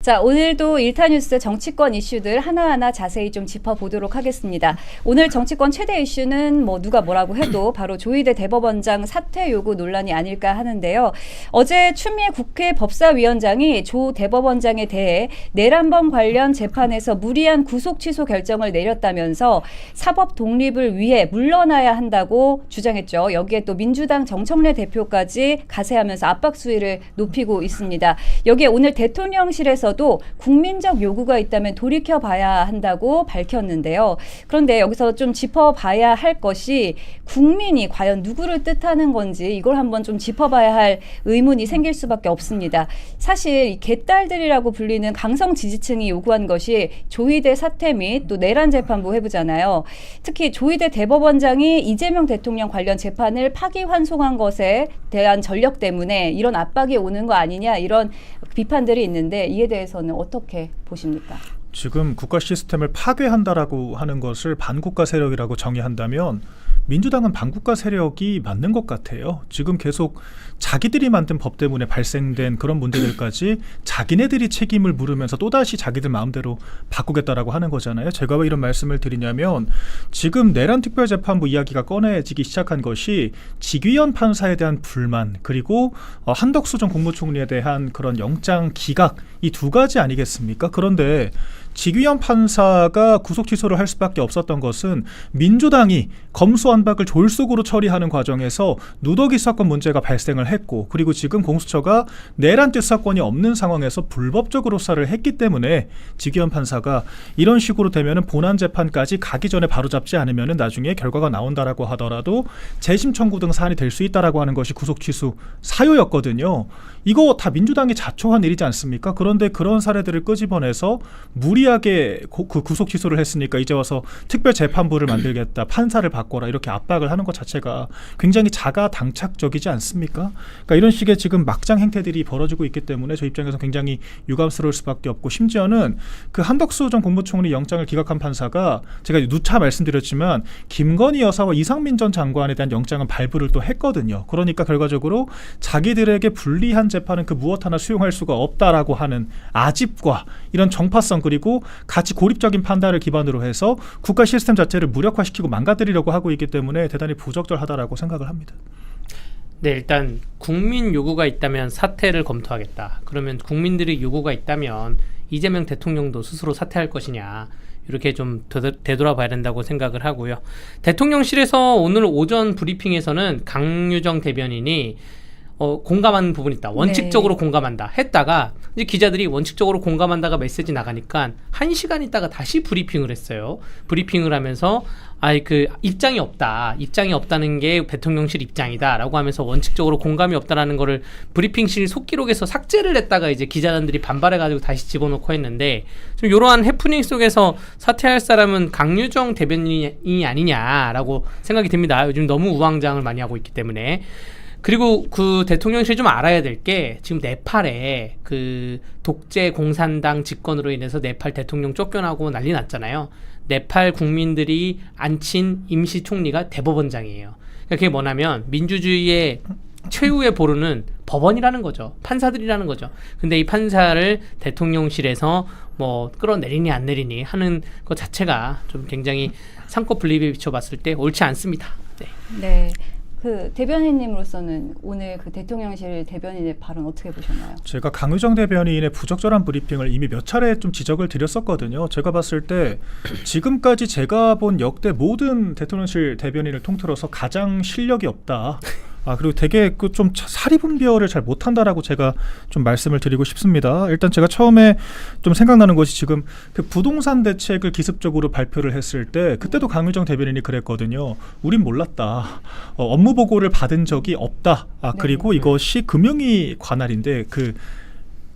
자, 오늘도 일타뉴스 정치권 이슈들 하나하나 자세히 좀 짚어보도록 하겠습니다. 오늘 정치권 최대 이슈는 뭐 누가 뭐라고 해도 바로 조희대 대법원장 사퇴 요구 논란이 아닐까 하는데요. 어제 추미애 국회 법사위원장이 조 대법원장에 대해 내란범 관련 재판에서 무리한 구속 취소 결정을 내렸다면서 사법 독립을 위해 물러나야 한다고 주장했죠. 여기에 또 민주당 정청래 대표까지 가세하면서 압박 수위를 높이고 있습니다. 여기에 오늘 대통령실에서도 국민적 요구가 있다면 돌이켜봐야 한다고 밝혔는데요. 그런데 여기서 좀 짚어봐야 할 것이 국민이 과연 누구를 뜻하는 건지 이걸 한번 좀 짚어봐야 할 의문이 생길 수밖에 없습니다. 사실 이 개딸들이라고 불리는 강성 지지층이 요구한 것이 조희대 사퇴 및 또 내란 재판부 회부잖아요. 특히 조희대 대법원장이 이재명 대통령 관련 재판을 파기환송한 것에 대한 전력 때문에 이런 압박이 오는 거 아니냐 이런 비판들이 있는데 이에 대해서는 어떻게 보십니까? 지금 국가 시스템을 파괴한다라고 하는 것을 반국가 세력이라고 정의한다면 민주당은 반국가 세력이 맞는 것 같아요. 지금 계속 자기들이 만든 법 때문에 발생된 그런 문제들까지 자기네들이 책임을 물으면서 또다시 자기들 마음대로 바꾸겠다라고 하는 거잖아요. 제가 왜 이런 말씀을 드리냐면 지금 내란 특별재판부 이야기가 꺼내지기 시작한 것이 직위원 판사에 대한 불만 그리고 한덕수 전 국무총리에 대한 그런 영장 기각 이 두 가지 아니겠습니까? 그런데 직위원 판사가 구속 취소를 할 수밖에 없었던 것은 민주당이 검수완박을 졸속으로 처리하는 과정에서 누더기 사건 문제가 발생을 했고 그리고 지금 공수처가 내란 뜻사건이 없는 상황에서 불법적으로 수사를 했기 때문에 직위원 판사가 이런 식으로 되면은 본안 재판까지 가기 전에 바로잡지 않으면은 나중에 결과가 나온다라고 하더라도 재심 청구 등 사안이 될 수 있다라고 하는 것이 구속 취소 사유였거든요. 이거 다 민주당이 자초한 일이지 않습니까? 그런데 그런 사례들을 끄집어내서 무리하게 그 구속 취소를 했으니까 이제 와서 특별재판부를 만들겠다, 판사를 바꿔라 이렇게 압박을 하는 것 자체가 굉장히 자가당착적이지 않습니까? 그러니까 이런 식의 지금 막장 행태들이 벌어지고 있기 때문에 저 입장에서 굉장히 유감스러울 수밖에 없고 심지어는 그 한덕수 전 국무총리 영장을 기각한 판사가 제가 누차 말씀드렸지만 김건희 여사와 이상민 전 장관에 대한 영장은 발부를 또 했거든요. 그러니까 결과적으로 자기들에게 불리한 재판은 그 무엇 하나 수용할 수가 없다라고 하는 아집과 이런 정파성 그리고 가치 고립적인 판단을 기반으로 해서 국가 시스템 자체를 무력화시키고 망가뜨리려고 하고 있기 때문에 대단히 부적절하다라고 생각을 합니다. 네, 일단 국민 요구가 있다면 사퇴를 검토하겠다. 그러면 국민들의 요구가 있다면 이재명 대통령도 스스로 사퇴할 것이냐 이렇게 좀 되돌아봐야 된다고 생각을 하고요. 대통령실에서 오늘 오전 브리핑에서는 강유정 대변인이 공감하는 부분이 있다. 원칙적으로 네. 공감한다. 했다가 이제 기자들이 원칙적으로 공감한다가 메시지 나가니까 1시간 있다가 다시 브리핑을 했어요. 브리핑을 하면서 그 입장이 없다. 입장이 없다는 게 대통령실 입장이다라고 하면서 원칙적으로 공감이 없다라는 거를 브리핑실 속기록에서 삭제를 했다가 이제 기자단들이 반발해가지고 다시 집어넣고 했는데 좀 이러한 해프닝 속에서 사퇴할 사람은 강유정 대변인이 아니냐라고 생각이 듭니다. 요즘 너무 우왕좌왕을 많이 하고 있기 때문에. 그리고 그 대통령실이 좀 알아야 될 게 지금 네팔에 그 독재 공산당 집권으로 인해서 네팔 대통령 쫓겨나고 난리 났잖아요. 네팔 국민들이 앉힌 임시 총리가 대법원장이에요. 그러니까 그게 뭐냐면 민주주의의 최후의 보루는 법원이라는 거죠. 판사들이라는 거죠. 근데 이 판사를 대통령실에서 뭐 끌어내리니 안 내리니 하는 것 자체가 좀 굉장히 상권 분립에 비춰봤을 때 옳지 않습니다. 네. 네. 그 대변인님으로서는 오늘 그 대통령실 대변인의 발언 어떻게 보셨나요? 제가 강유정 대변인의 부적절한 브리핑을 이미 몇 차례 좀 지적을 드렸었거든요. 제가 봤을 때 지금까지 제가 본 역대 모든 대통령실 대변인을 통틀어서 가장 실력이 없다. 그리고 되게 그 좀 사리분별을 잘 못한다라고 제가 좀 말씀을 드리고 싶습니다. 일단 제가 처음에 좀 생각나는 것이 지금 그 부동산 대책을 기습적으로 발표를 했을 때 그때도 강유정 대변인이 그랬거든요. 우린 몰랐다. 업무 보고를 받은 적이 없다. 그리고 이것이 금융위 관할인데 그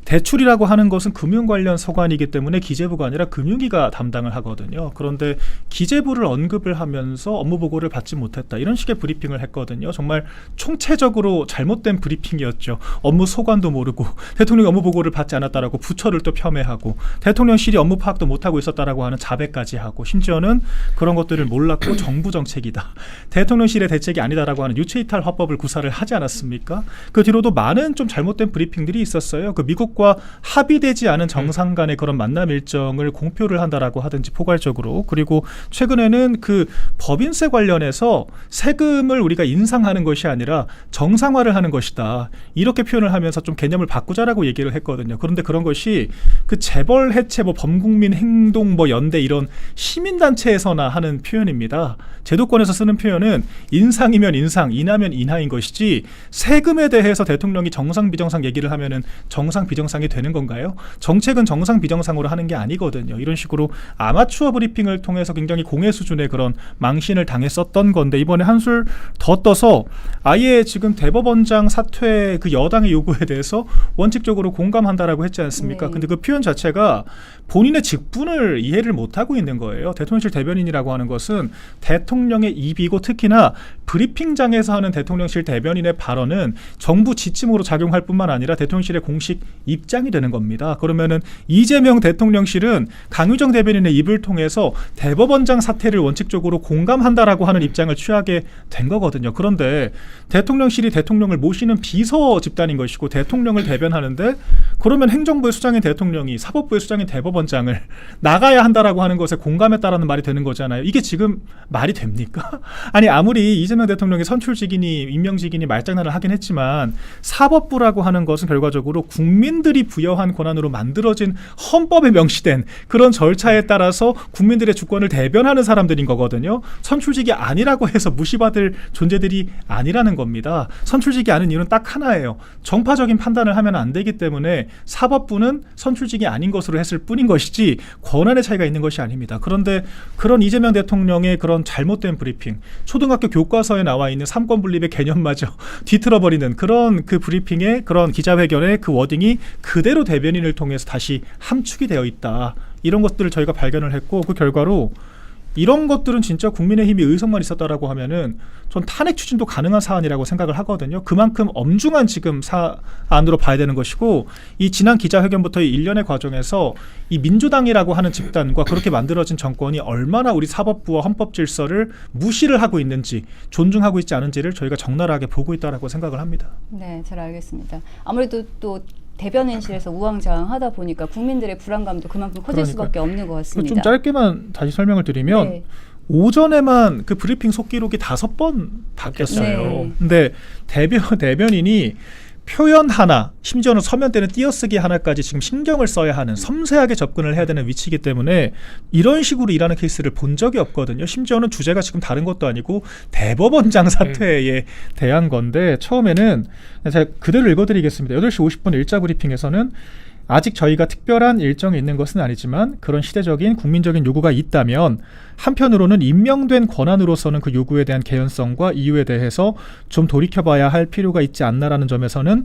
대출이라고 하는 것은 금융 관련 서관이기 때문에 기재부가 아니라 금융위가 담당을 하거든요. 그런데 기재부를 언급을 하면서 업무 보고를 받지 못했다. 이런 식의 브리핑을 했거든요. 정말 총체적으로 잘못된 브리핑이었죠. 업무 소관도 모르고 대통령이 업무 보고를 받지 않았다라고 부처를 또 폄훼하고 대통령실이 업무 파악도 못하고 있었다라고 하는 자백까지 하고 심지어는 그런 것들을 몰랐고 정부 정책이다. 대통령실의 대책이 아니다라고 하는 유체이탈 화법을 구사를 하지 않았습니까? 그 뒤로도 많은 좀 잘못된 브리핑들이 있었어요. 그 미국과 양측과 합의되지 않은 정상 간의 그런 만남 일정을 공표를 한다라고 하든지 포괄적으로, 그리고 최근에는 그 법인세 관련해서 세금을 우리가 인상하는 것이 아니라 정상화를 하는 것이다, 이렇게 표현을 하면서 좀 개념을 바꾸자라고 얘기를 했거든요. 그런데 그런 것이 그 재벌 해체, 뭐 범국민 행동, 뭐 연대 이런 시민단체에서나 하는 표현입니다. 제도권에서 쓰는 표현은 인상이면 인상, 인하면 인하인 것이지, 세금에 대해서 대통령이 정상 비정상 얘기를 하면은 정상 비정상이 되는 건가요? 정책은 정상 비정상으로 하는 게 아니거든요. 이런 식으로 아마추어 브리핑을 통해서 굉장히 공회 수준의 그런 망신을 당했었던 건데, 이번에 한술 더 떠서 아예 지금 대법원장 사퇴 그 여당의 요구에 대해서 원칙적으로 공감한다라고 했지 않습니까? 네. 근데 그 표현 자체가 본인의 직분을 이해를 못하고 있는 거예요. 대통령실 대변인이라고 하는 것은 대통령의 입이고, 특히나 브리핑장에서 하는 대통령실 대변인의 발언은 정부 지침으로 작용할 뿐만 아니라 대통령실의 공식 입장이 되는 겁니다. 그러면은 이재명 대통령실은 강유정 대변인의 입을 통해서 대법원장 사퇴를 원칙적으로 공감한다라고 하는 입장을 취하게 된 거거든요. 그런데 대통령실이 대통령을 모시는 비서 집단인 것이고 대통령을 대변하는데, 그러면 행정부의 수장인 대통령이 사법부의 수장인 대법원장을 나가야 한다라고 하는 것에 공감했다라는 말이 되는 거잖아요. 이게 지금 말이 됩니까? 아니, 아무리 이재명 대통령이 선출직이니 임명직이니 말장난을 하긴 했지만, 사법부라고 하는 것은 결과적으로 국민들이 부여한 권한으로 만들어진 헌법에 명시된 그런 절차에 따라서 국민들의 주권을 대변하는 사람들인 거거든요. 선출직이 아니라고 해서 무시받을 존재들이 아니라는 겁니다. 선출직이 아닌 이유는 딱 하나예요. 정파적인 판단을 하면 안 되기 때문에 사법부는 선출직이 아닌 것으로 했을 뿐인 것이지 권한의 차이가 있는 것이 아닙니다. 그런데 그런 이재명 대통령의 그런 잘못된 브리핑, 초등학교 교과서에 나와 있는 삼권 분립의 개념마저 뒤틀어버리는 그런 그 브리핑의 그런 기자회견의 그 워딩이 그대로 대변인을 통해서 다시 함축이 되어 있다, 이런 것들을 저희가 발견을 했고, 그 결과로 이런 것들은 진짜 국민의힘이 의석만 있었다라고 하면은 전 탄핵 추진도 가능한 사안이라고 생각을 하거든요. 그만큼 엄중한 지금 사안으로 봐야 되는 것이고, 이 지난 기자회견부터 이 일련의 과정에서 이 민주당이라고 하는 집단과 그렇게 만들어진 정권이 얼마나 우리 사법부와 헌법 질서를 무시를 하고 있는지, 존중하고 있지 않은지를 저희가 적나라하게 보고 있다라고 생각을 합니다. 네, 잘 알겠습니다. 아무래도 또 대변인실에서 우왕좌왕하다 보니까 국민들의 불안감도 그만큼 커질 수밖에 없는 것 같습니다. 좀 짧게만 다시 설명을 드리면, 네. 오전에만 그 브리핑 속기록이 5번 바뀌었어요. 네. 근데 대변인이 표현 하나, 심지어는 서면 때는 띄어쓰기 하나까지 지금 신경을 써야 하는, 섬세하게 접근을 해야 되는 위치이기 때문에 이런 식으로 일하는 케이스를 본 적이 없거든요. 심지어는 주제가 지금 다른 것도 아니고 대법원장 사퇴에 대한 건데, 처음에는 제가 그대로 읽어드리겠습니다. 8시 50분 일자 브리핑에서는 아직 저희가 특별한 일정이 있는 것은 아니지만 그런 시대적인 국민적인 요구가 있다면, 한편으로는 임명된 권한으로서는 그 요구에 대한 개연성과 이유에 대해서 좀 돌이켜봐야 할 필요가 있지 않나라는 점에서는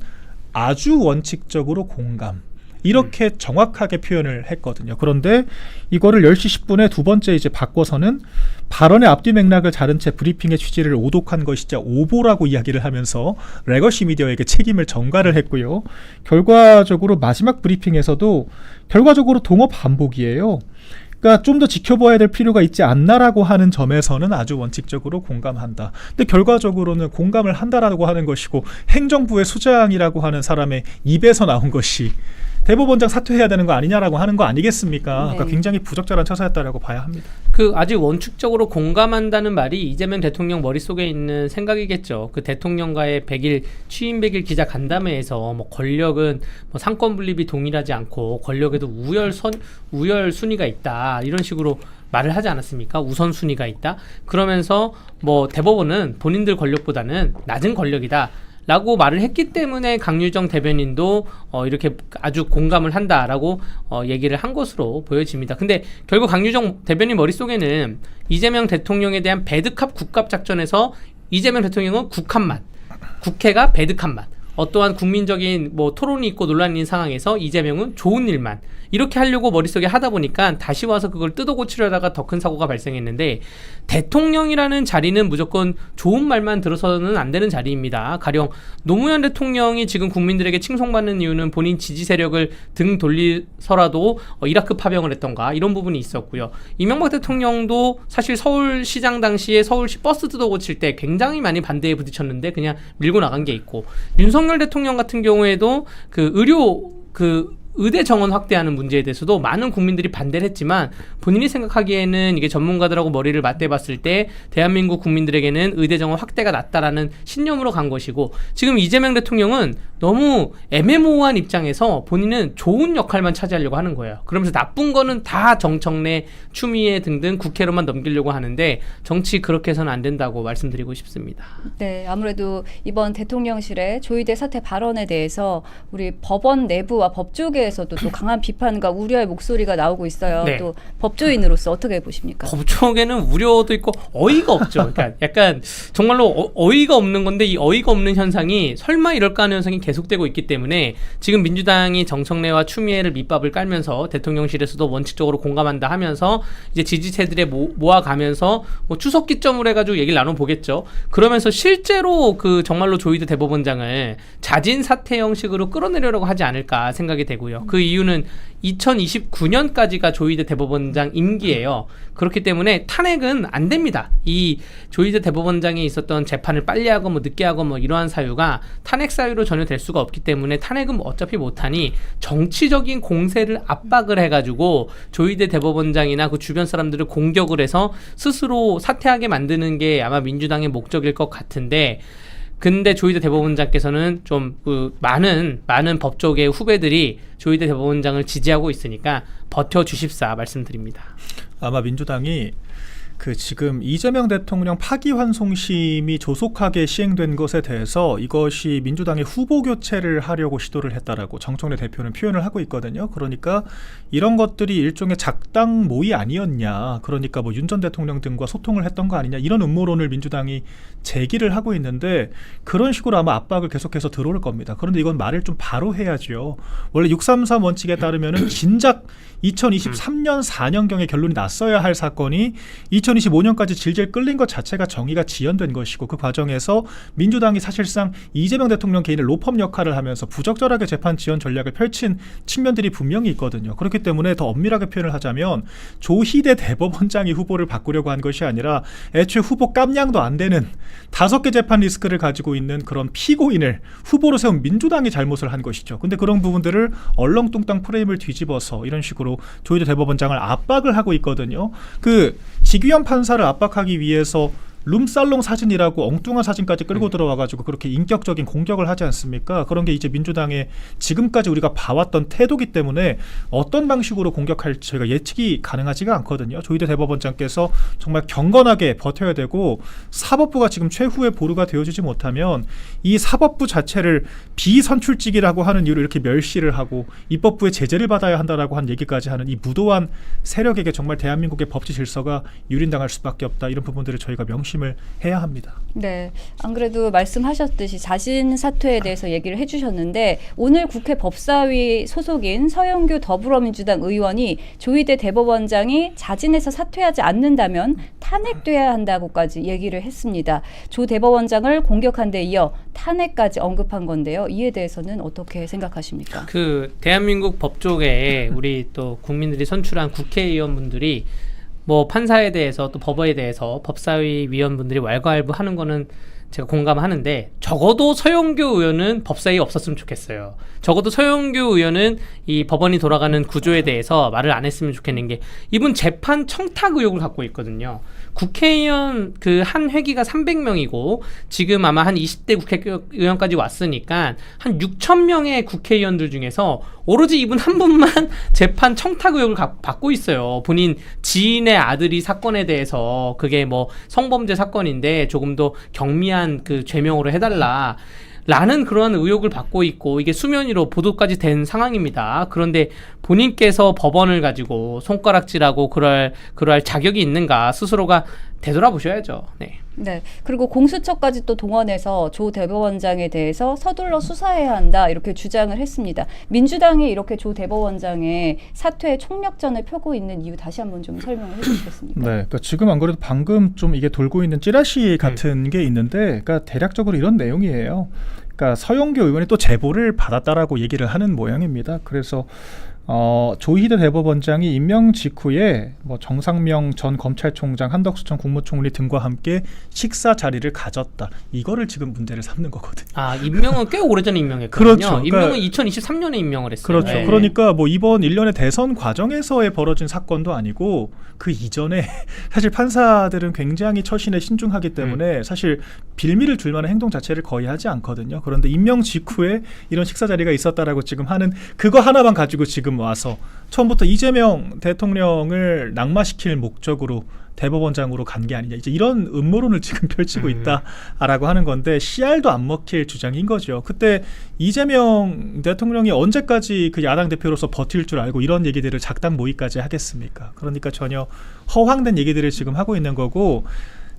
아주 원칙적으로 공감, 이렇게 정확하게 표현을 했거든요. 그런데 이거를 10시 10분에 두 번째 이제 바꿔서는 발언의 앞뒤 맥락을 자른 채 브리핑의 취지를 오독한 것이자 오보라고 이야기를 하면서 레거시 미디어에게 책임을 전가를 했고요. 결과적으로 마지막 브리핑에서도 결과적으로 동업 반복이에요. 그러니까 좀 더 지켜봐야 될 필요가 있지 않나라고 하는 점에서는 아주 원칙적으로 공감한다. 근데 결과적으로는 공감을 한다라고 하는 것이고, 행정부의 수장이라고 하는 사람의 입에서 나온 것이 대법원장 사퇴해야 되는 거 아니냐라고 하는 거 아니겠습니까? 네. 그러니까 굉장히 부적절한 처사였다라고 봐야 합니다. 그 아직 원칙적으로 공감한다는 말이 이재명 대통령 머릿속에 있는 생각이겠죠. 그 대통령과의 100일 취임 100일 기자 간담회에서 뭐 권력은 뭐 상권 분립이 동일하지 않고 권력에도 우열 순위가 있다, 이런 식으로 말을 하지 않았습니까? 우선순위가 있다. 그러면서 뭐 대법원은 본인들 권력보다는 낮은 권력이다 라고 말을 했기 때문에 강유정 대변인도 이렇게 아주 공감을 한다라고 얘기를 한 것으로 보여집니다. 근데 결국 강유정 대변인 머릿속에는 이재명 대통령에 대한 배드캅 국갑 작전에서 이재명 대통령은 국합만, 국회가 배드캅만, 어떠한 국민적인 뭐 토론이 있고 논란이 있는 상황에서 이재명은 좋은 일만, 이렇게 하려고 머릿속에 하다 보니까 다시 와서 그걸 뜯어고치려다가 더 큰 사고가 발생했는데, 대통령이라는 자리는 무조건 좋은 말만 들어서는 안 되는 자리입니다. 가령 노무현 대통령이 지금 국민들에게 칭송받는 이유는 본인 지지 세력을 등 돌리서라도 이라크 파병을 했던가, 이런 부분이 있었고요. 이명박 대통령도 사실 서울시장 당시에 서울시 버스 뜯어고칠 때 굉장히 많이 반대에 부딪혔는데 그냥 밀고 나간 게 있고, 윤석열 대통령 같은 경우에도 그 의료 그 의대 정원 확대하는 문제에 대해서도 많은 국민들이 반대를 했지만 본인이 생각하기에는 이게 전문가들하고 머리를 맞대봤을 때 대한민국 국민들에게는 의대 정원 확대가 낫다라는 신념으로 간 것이고, 지금 이재명 대통령은 너무 애매모호한 입장에서 본인은 좋은 역할만 차지하려고 하는 거예요. 그러면서 나쁜 거는 다 정청래, 추미애 등등 국회로만 넘기려고 하는데 정치 그렇게 해서는 안 된다고 말씀드리고 싶습니다. 네, 아무래도 이번 대통령실의 조희대 사태 발언에 대해서 우리 법원 내부와 법조계에서도 또 강한 비판과 우려의 목소리가 나오고 있어요. 네. 또 법조인으로서 어떻게 보십니까? 법조계는 우려도 있고 어이가 없죠. 그러니까 약간 정말로 어이가 없는 건데, 이 어이가 없는 현상이 설마 이럴까 하는 현상이 계속되고 있기 때문에 지금 민주당이 정청래와 추미애를 밑밥을 깔면서 대통령실에서도 원칙적으로 공감한다 하면서 이제 지지체들에 모아가면서 뭐 추석 기점으로 해가지고 얘기를 나눠보겠죠. 그러면서 실제로 그 정말로 조희대 대법원장을 자진 사퇴 형식으로 끌어내려고 하지 않을까 생각이 되고요. 그 이유는 2029년까지가 조희대 대법원장 임기예요. 그렇기 때문에 탄핵은 안 됩니다. 이 조희대 대법원장이 있었던 재판을 빨리 하고 뭐 늦게 하고 뭐 이러한 사유가 탄핵 사유로 전혀 될 수가 없기 때문에 탄핵은 어차피 못하니 정치적인 공세를 압박을 해가지고 조희대 대법원장이나 그 주변 사람들을 공격을 해서 스스로 사퇴하게 만드는 게 아마 민주당의 목적일 것 같은데, 근데 조희대 대법원장께서는 좀 그 많은 법조계 후배들이 조희대 대법원장을 지지하고 있으니까 버텨주십사 말씀드립니다. 아마 민주당이 그 지금 이재명 대통령 파기환송심이 조속하게 시행된 것에 대해서 이것이 민주당의 후보 교체를 하려고 시도를 했다라고 정청래 대표는 표현을 하고 있거든요. 그러니까 이런 것들이 일종의 작당 모의 아니었냐, 그러니까 뭐 윤 전 대통령 등과 소통을 했던 거 아니냐, 이런 음모론을 민주당이 제기를 하고 있는데, 그런 식으로 아마 압박을 계속해서 들어올 겁니다. 그런데 이건 말을 좀 바로 해야죠. 원래 633 원칙에 따르면은 진작 2023년 4년경에 결론이 났어야 할 사건이 2025년까지 질질 끌린 것 자체가 정의가 지연된 것이고, 그 과정에서 민주당이 사실상 이재명 대통령 개인의 로펌 역할을 하면서 부적절하게 재판 지연 전략을 펼친 측면들이 분명히 있거든요. 그렇기 때문에 더 엄밀하게 표현을 하자면 조희대 대법원장이 후보를 바꾸려고 한 것이 아니라 애초에 후보 깜냥도 안 되는 5개 재판 리스크를 가지고 있는 그런 피고인을 후보로 세운 민주당이 잘못을 한 것이죠. 근데 그런 부분들을 얼렁뚱땅 프레임을 뒤집어서 이런 식으로 조희대 대법원장을 압박을 하고 있거든요. 그 지규현 판사를 압박하기 위해서 룸살롱 사진이라고 엉뚱한 사진까지 끌고 들어와가지고 그렇게 인격적인 공격을 하지 않습니까? 그런 게 이제 민주당의 지금까지 우리가 봐왔던 태도기 때문에 어떤 방식으로 공격할지 저희가 예측이 가능하지가 않거든요. 조희대 대법원장께서 정말 경건하게 버텨야 되고, 사법부가 지금 최후의 보루가 되어주지 못하면 이 사법부 자체를 비선출직이라고 하는 이유로 이렇게 멸시를 하고 입법부의 제재를 받아야 한다라고 한 얘기까지 하는 이 무도한 세력에게 정말 대한민국의 법치 질서가 유린당할 수밖에 없다. 이런 부분들을 저희가 명심을 해야 합니다. 네, 안 그래도 말씀하셨듯이 자진 사퇴에 대해서 얘기를 해주셨는데, 오늘 국회 법사위 소속인 서영교 더불어민주당 의원이 조희대 대법원장이 자진해서 사퇴하지 않는다면 탄핵돼야 한다고까지 얘기를 했습니다. 조 대법원장을 공격한 데 이어 탄핵까지 언급한 건데요. 이에 대해서는 어떻게 생각하십니까? 그 대한민국 법조계에 우리 또 국민들이 선출한 국회의원분들이 뭐 판사에 대해서 또 법에 대해서 법사위 위원분들이 왈가왈부하는 거는 제가 공감하는데, 적어도 서영교 의원은 법사위에 없었으면 좋겠어요. 적어도 서영교 의원은 이 법원이 돌아가는 구조에 대해서 말을 안 했으면 좋겠는 게, 이분 재판 청탁 의혹을 갖고 있거든요. 국회의원 그 한 회기가 300명이고 지금 아마 한 20대 국회의원까지 왔으니까 한 6,000명의 국회의원들 중에서 오로지 이분 한 분만 재판 청탁 의혹을 받고 있어요. 본인 지인의 아들이 사건에 대해서 그게 뭐 성범죄 사건인데 조금 더 경미한 그 죄명으로 해달라 라는 그런 의혹을 받고 있고, 이게 수면 위로 보도까지 된 상황입니다. 그런데 본인께서 법원을 가지고 손가락질하고 그럴 자격이 있는가 스스로가 되돌아보셔야죠. 네. 네. 그리고 공수처까지 또 동원해서 조 대법원장에 대해서 서둘러 수사해야 한다, 이렇게 주장을 했습니다. 민주당이 이렇게 조 대법원장의 사퇴에 총력전을 펴고 있는 이유 다시 한번 좀 설명을 해주시겠습니까? 네, 그러니까 지금 안 그래도 방금 좀 이게 돌고 있는 찌라시 같은 게 있는데, 그러니까 대략적으로 이런 내용이에요. 그러니까 서영교 의원이 또 제보를 받았다라고 얘기를 하는 모양입니다. 그래서 조희대 대법원장이 임명 직후에 뭐 정상명 전 검찰총장, 한덕수 전 국무총리 등과 함께 식사 자리를 가졌다. 이거를 지금 문제를 삼는 거거든요. 아, 임명은 꽤 오래전에 임명했거든요. 그렇죠. 임명은 2023년에 임명을 했어요. 그렇죠. 네. 그러니까 뭐 이번 일련의 대선 과정에서의 벌어진 사건도 아니고 그 이전에 사실 판사들은 굉장히 처신에 신중하기 때문에 사실 빌미를 줄 만한 행동 자체를 거의 하지 않거든요. 그런데 임명 직후에 이런 식사 자리가 있었다라고 지금 하는 그거 하나만 가지고 지금 와서 처음부터 이재명 대통령을 낙마시킬 목적으로 대법원장으로 간 게 아니냐, 이제 이런 음모론을 지금 펼치고 있다라고 하는 건데 씨알도 안 먹힐 주장인 거죠. 그때 이재명 대통령이 언제까지 그 야당 대표로서 버틸 줄 알고 이런 얘기들을 작당 모의까지 하겠습니까? 그러니까 전혀 허황된 얘기들을 지금 하고 있는 거고,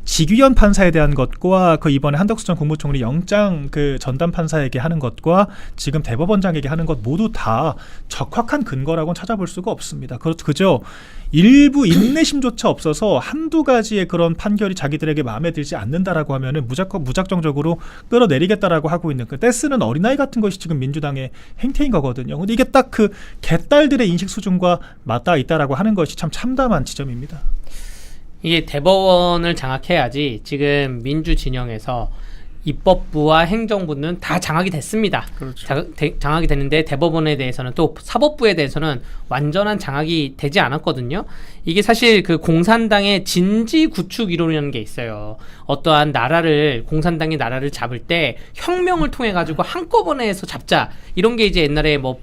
지규현 판사에 대한 것과 그 이번에 한덕수 전 국무총리 영장 그 전담 판사에게 하는 것과 지금 대법원장에게 하는 것 모두 다 적확한 근거라고는 찾아볼 수가 없습니다. 그저 일부 인내심조차 없어서 한두 가지의 그런 판결이 자기들에게 마음에 들지 않는다라고 하면은 무작정적으로 끌어내리겠다라고 하고 있는 그 떼쓰는 어린아이 같은 것이 지금 민주당의 행태인 거거든요. 근데 이게 딱 그 개딸들의 인식 수준과 맞닿아 있다라고 하는 것이 참 참담한 지점입니다. 이게 대법원을 장악해야지 지금 민주 진영에서 입법부와 행정부는 다 장악이 됐습니다. 그렇죠. 장악이 됐는데 대법원에 대해서는, 또 사법부에 대해서는 완전한 장악이 되지 않았거든요. 이게 사실 그 공산당의 진지 구축 이론이라는 게 있어요. 어떠한 나라를, 공산당이 나라를 잡을 때 혁명을 통해 가지고 한꺼번에 해서 잡자, 이런 게 이제 옛날에 뭐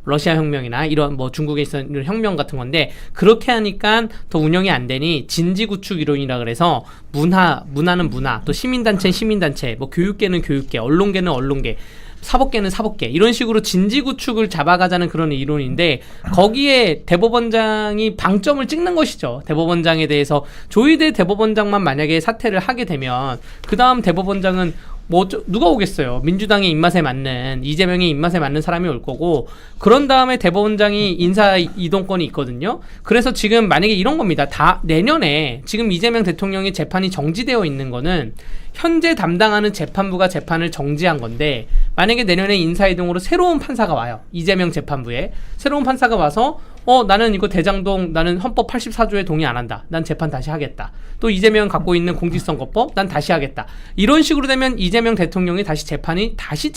러시아 혁명이나 이런 뭐 중국에 있었는 혁명 같은 건데, 그렇게 하니까 더 운영이 안 되니 진지 구축 이론이라 그래서 문화는 문화, 또 시민단체는 시민단체, 뭐 교육계는 교육계, 언론계는 언론계, 사법계는 사법계, 이런 식으로 진지구축을 잡아가자는 그런 이론인데, 거기에 대법원장이 방점을 찍는 것이죠. 대법원장에 대해서 조희대 대법원장만 만약에 사퇴를 하게 되면 그 다음 대법원장은 뭐 누가 오겠어요. 민주당의 입맛에 맞는, 이재명의 입맛에 맞는 사람이 올 거고, 그런 다음에 대법원장이 인사 이동권이 있거든요. 그래서 지금 만약에 이런 겁니다. 다 내년에 지금 이재명 대통령의 재판이 정지되어 있는 거는 현재 담당하는 재판부가 재판을 정지한 건데, 만약에 내년에 인사이동으로 새로운 판사가 와요. 이재명 재판부에 새로운 판사가 와서 나는 이거 대장동, 나는 헌법 84조에 동의 안 한다, 난 재판 다시 하겠다, 또 이재명 갖고 있는 공직선거법 난 다시 하겠다, 이런 식으로 되면 이재명 대통령이 다시 재판이 다시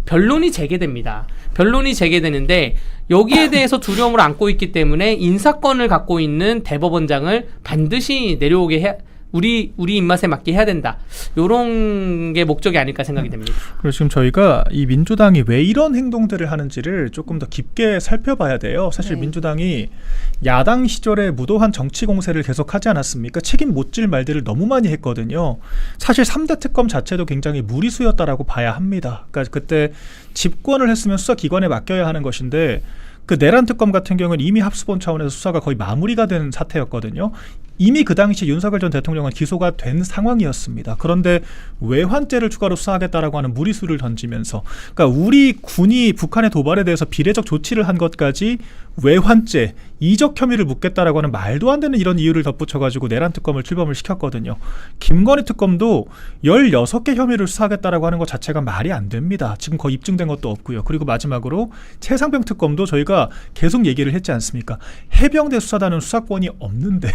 변론이 재개됩니다. 변론이 재개되는데, 여기에 대해서 두려움을 안고 있기 때문에 인사권을 갖고 있는 대법원장을 반드시 내려오게 우리 입맛에 맞게 해야 된다, 요런 게 목적이 아닐까 생각이 됩니다. 그래서 지금 저희가 이 민주당이 왜 이런 행동들을 하는지를 조금 더 깊게 살펴봐야 돼요. 사실 네. 민주당이 야당 시절에 무도한 정치 공세를 계속하지 않았습니까? 책임 못 질 말들을 너무 많이 했거든요. 사실 3대 특검 자체도 굉장히 무리수였다라고 봐야 합니다. 그러니까 그때 집권을 했으면 수사기관에 맡겨야 하는 것인데, 그 내란 특검 같은 경우는 이미 합수본 차원에서 수사가 거의 마무리가 된 사태였거든요. 이미 그 당시 윤석열 전 대통령은 기소가 된 상황이었습니다. 그런데 외환죄를 추가로 수사하겠다라고 하는 무리수를 던지면서, 그러니까 우리 군이 북한의 도발에 대해서 비례적 조치를 한 것까지 외환죄, 이적 혐의를 묻겠다라고 하는 말도 안 되는 이런 이유를 덧붙여가지고 내란 특검을 출범을 시켰거든요. 김건희 특검도 16개 혐의를 수사하겠다라고 하는 것 자체가 말이 안 됩니다. 지금 거의 입증된 것도 없고요. 그리고 마지막으로 최상병 특검도 저희가 계속 얘기를 했지 않습니까? 해병대 수사단은 수사권이 없는데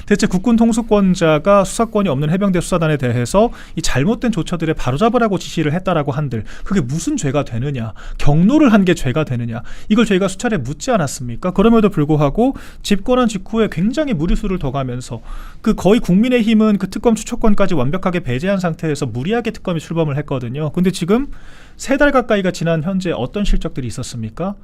대체 국군 통수권자가 수사권이 없는 해병대 수사단에 대해서 이 잘못된 조처들에 바로잡으라고 지시를 했다라고 한들 그게 무슨 죄가 되느냐, 경로를 한 게 죄가 되느냐, 이걸 저희가 수차례 묻지 않았습니까? 그럼에도 불구하고 집권한 직후에 굉장히 무리수를 더 가면서 그 거의 국민의힘은 그 특검 추천권까지 완벽하게 배제한 상태에서 무리하게 특검이 출범을 했거든요. 근데 지금 3달 가까이가 지난 현재 어떤 실적들이 있었습니까?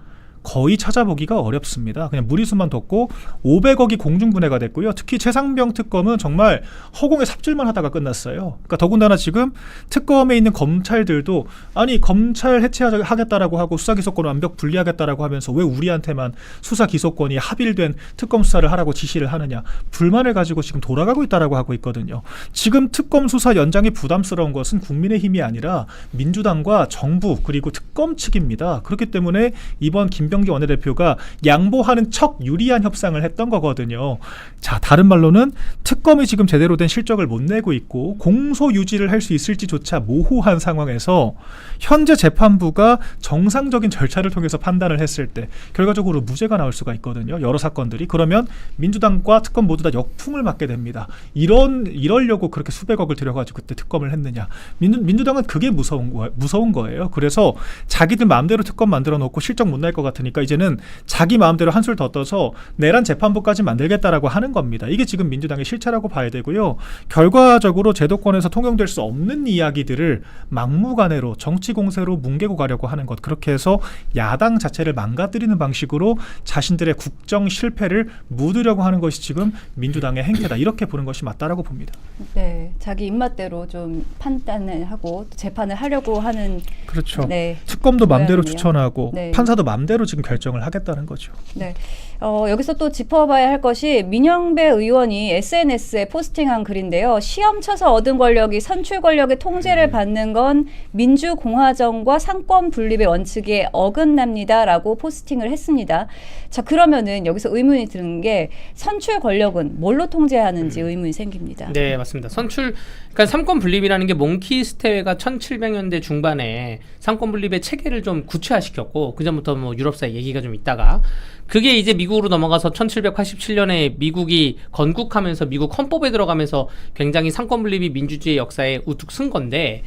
거의 찾아보기가 어렵습니다. 그냥 무리수만 뒀고 500억이 공중분해가 됐고요. 특히 최상병 특검은 정말 허공에 삽질만 하다가 끝났어요. 그러니까 더군다나 지금 특검에 있는 검찰들도 아니 검찰 해체하겠다라고 하고 수사기소권을 완벽 분리하겠다라고 하면서 왜 우리한테만 수사기소권이 합일된 특검 수사를 하라고 지시를 하느냐, 불만을 가지고 지금 돌아가고 있다라고 하고 있거든요. 지금 특검 수사 연장이 부담스러운 것은 국민의힘이 아니라 민주당과 정부 그리고 특검 측입니다. 그렇기 때문에 이번 김병 이병기 원내대표가 양보하는 척 유리한 협상을 했던 거거든요. 자, 다른 말로는 특검이 지금 제대로 된 실적을 못 내고 있고 공소 유지를 할 수 있을지조차 모호한 상황에서 현재 재판부가 정상적인 절차를 통해서 판단을 했을 때 결과적으로 무죄가 나올 수가 있거든요. 여러 사건들이. 그러면 민주당과 특검 모두 다 역풍을 맞게 됩니다. 이러려고 그렇게 수백억을 들여가지고 그때 특검을 했느냐. 민주당은 그게 무서운 거예요. 그래서 자기들 마음대로 특검 만들어 놓고 실적 못 낼 것 같으니까 이제는 자기 마음대로 한술 더 떠서 내란 재판부까지 만들겠다라고 하는 겁니다. 이게 지금 민주당의 실체라고 봐야 되고요. 결과적으로 제도권에서 통용될 수 없는 이야기들을 막무가내로 정치 공세로 뭉개고 가려고 하는 것. 그렇게 해서 야당 자체를 망가뜨리는 방식으로 자신들의 국정 실패를 묻으려고 하는 것이 지금 민주당의 행태다. 이렇게 보는 것이 맞다라고 봅니다. 네, 자기 입맛대로 좀 판단을 하고 재판을 하려고 하는. 그렇죠. 네, 특검도 맘대로 모양이네요. 추천하고 네. 판사도 맘대로 지금 결정을 하겠다는 거죠. 네. 여기서 또 짚어봐야 할 것이 민영배 의원이 SNS에 포스팅한 글인데요. 시험 쳐서 얻은 권력이 선출 권력의 통제를 받는 건 민주공화정과 상권 분립의 원칙에 어긋납니다라고 포스팅을 했습니다. 자, 그러면은 여기서 의문이 드는 게 선출 권력은 뭘로 통제하는지 의문이 생깁니다. 네, 맞습니다. 그러니까 상권 분립이라는 게 몽키스테웨가 1700년대 중반에 상권 분립의 체계를 좀 구체화시켰고 그 전부터 뭐 유럽사 얘기가 좀 있다가 그게 이제 미국으로 넘어가서 1787년에 미국이 건국하면서 미국 헌법에 들어가면서 굉장히 상권 분립이 민주주의 역사에 우뚝 쓴 건데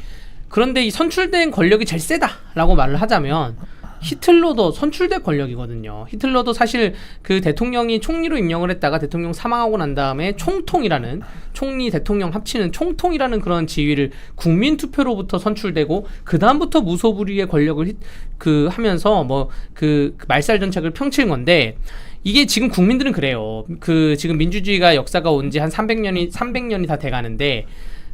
그런데 이 선출된 권력이 제일 세다라고 말을 하자면 히틀러도 선출된 권력이거든요. 히틀러도 사실 그 대통령이 총리로 임명을 했다가 대통령 사망하고 난 다음에 총통이라는 총리 대통령 합치는 총통이라는 그런 지위를 국민 투표로부터 선출되고 그 다음부터 무소불위의 권력을 하면서 뭐 그 말살 전책을 펼친 건데 이게 지금 국민들은 그래요. 그 지금 민주주의가 역사가 온 지 한 300년이 다 돼가는데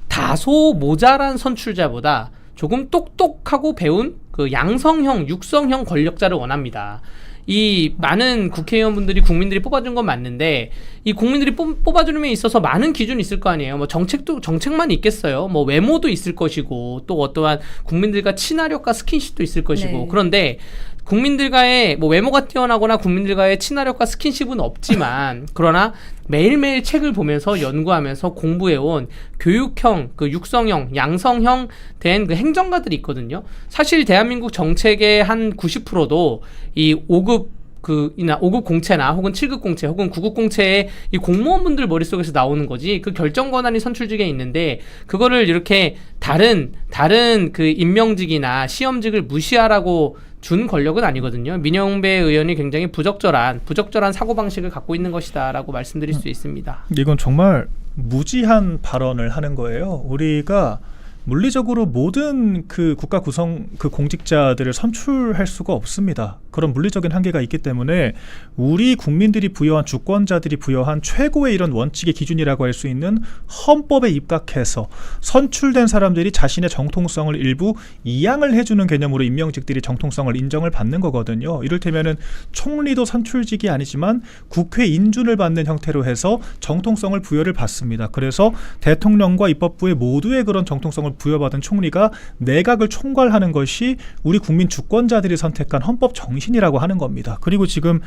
다소 모자란 선출자보다 조금 똑똑하고 배운 그 양성형, 육성형 권력자를 원합니다. 이 많은 국회의원분들이 국민들이 뽑아준 건 맞는데 이 국민들이 뽑아주는 데 있어서 많은 기준이 있을 거 아니에요. 뭐 정책만 있겠어요. 뭐 외모도 있을 것이고 또 어떠한 국민들과 친화력과 스킨십도 있을 것이고 네. 그런데 국민들과의 뭐 외모가 뛰어나거나 국민들과의 친화력과 스킨십은 없지만 그러나 매일매일 책을 보면서 연구하면서 공부해온 교육형, 그 육성형, 양성형 된 그 행정가들이 있거든요. 사실 대한민국 정책의 한 90%도 이 5급 5급 공채나 혹은 7급 공채 혹은 9급 공채의 이 공무원분들 머릿속에서 나오는 거지 그 결정 권한이 선출직에 있는데 그거를 이렇게 다른 그 임명직이나 시험직을 무시하라고 준 권력은 아니거든요. 민영배 의원이 굉장히 부적절한 사고방식을 갖고 있는 것이다라고 말씀드릴 수 있습니다. 이건 정말 무지한 발언을 하는 거예요. 우리가 물리적으로 모든 그 국가 구성 그 공직자들을 선출할 수가 없습니다. 그런 물리적인 한계가 있기 때문에 우리 국민들이 부여한 주권자들이 부여한 최고의 이런 원칙의 기준이라고 할 수 있는 헌법에 입각해서 선출된 사람들이 자신의 정통성을 일부 이양을 해주는 개념으로 임명직들이 정통성을 인정을 받는 거거든요. 이를테면은 총리도 선출직이 아니지만 국회 인준을 받는 형태로 해서 정통성을 부여를 받습니다. 그래서 대통령과 입법부의 모두의 그런 정통성을 부여받은 총리가 내각을 총괄하는 것이 우리 국민 주권자들이 선택한 헌법 정신이라고 하는 겁니다. 그리고 지금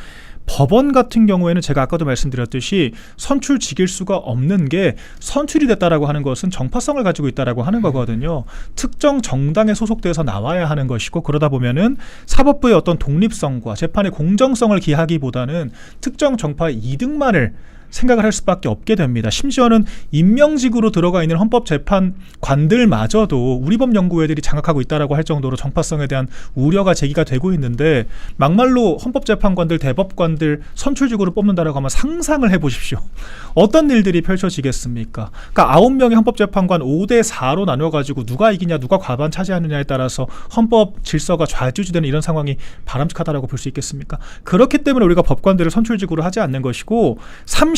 법원 같은 경우에는 제가 아까도 말씀드렸듯이 선출직일 수가 없는 게 선출이 됐다라고 하는 것은 정파성을 가지고 있다라고 하는 거거든요. 특정 정당에 소속돼서 나와야 하는 것이고 그러다 보면은 사법부의 어떤 독립성과 재판의 공정성을 기하기보다는 특정 정파의 이득만을 생각을 할 수밖에 없게 됩니다. 심지어는 임명직으로 들어가 있는 헌법재판관들마저도 우리 법연구회들이 장악하고 있다라고 할 정도로 정파성에 대한 우려가 제기가 되고 있는데 막말로 헌법재판관들, 대법관들 선출직으로 뽑는다라고 하면 상상을 해보십시오. 어떤 일들이 펼쳐지겠습니까? 그러니까 9명의 헌법재판관 5대4로 나눠가지고 누가 이기냐 누가 과반 차지하느냐에 따라서 헌법 질서가 좌지우지되는 이런 상황이 바람직하다라고 볼 수 있겠습니까? 그렇기 때문에 우리가 법관들을 선출직으로 하지 않는 것이고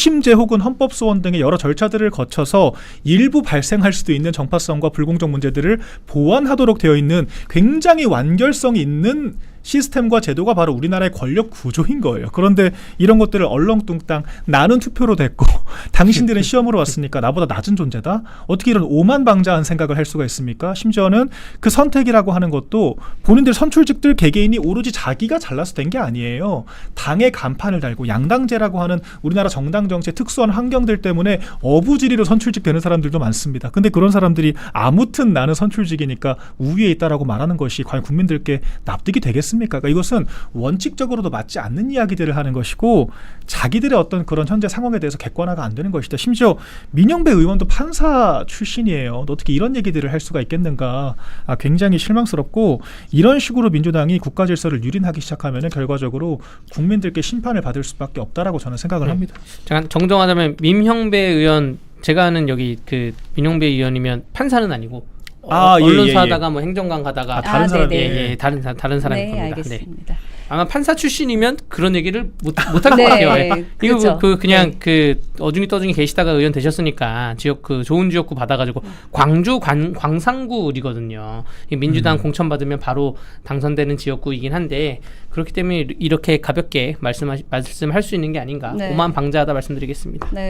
심제 혹은 헌법소원 등의 여러 절차들을 거쳐서 일부 발생할 수도 있는 정파성과 불공정 문제들을 보완하도록 되어 있는 굉장히 완결성이 있는 시스템과 제도가 바로 우리나라의 권력 구조인 거예요. 그런데 이런 것들을 얼렁뚱땅 나는 투표로 됐고 당신들은 시험으로 왔으니까 나보다 낮은 존재다? 어떻게 이런 오만방자한 생각을 할 수가 있습니까? 심지어는 그 선택이라고 하는 것도 본인들 선출직들 개개인이 오로지 자기가 잘나서 된 게 아니에요. 당의 간판을 달고 양당제라고 하는 우리나라 정당 정치의 특수한 환경들 때문에 어부지리로 선출직 되는 사람들도 많습니다. 근데 그런 사람들이 아무튼 나는 선출직이니까 우위에 있다라고 말하는 것이 과연 국민들께 납득이 되겠습니까? 그러니까 이것은 원칙적으로도 맞지 않는 이야기들을 하는 것이고 자기들의 어떤 그런 현재 상황에 대해서 객관화가 안 되는 것이다. 심지어 민영배 의원도 판사 출신이에요. 어떻게 이런 얘기들을 할 수가 있겠는가. 굉장히 실망스럽고 이런 식으로 민주당이 국가 질서를 유린하기 시작하면 결과적으로 국민들께 심판을 받을 수밖에 없다라고 저는 생각을 합니다. 잠깐 정정하자면 민형배 의원 제가 아는 여기 그 민형배 의원이면 판사는 아니고 언론사 하다가 뭐 행정관 가다가 다른 사람 다른 사람일 네, 겁니다. 알겠습니다. 아마 판사 출신이면 그런 얘기를 못할 것 네, 같아요. 예. 이거 그렇죠. 그냥 네. 그 어중이 떠중이 계시다가 의원 되셨으니까 지역 그 좋은 지역구 받아가지고 광주 광산구이거든요. 민주당 공천 받으면 바로 당선되는 지역구이긴 한데 그렇기 때문에 이렇게 가볍게 말씀할 수 있는 게 아닌가. 네. 오만방자하다 말씀드리겠습니다. 네.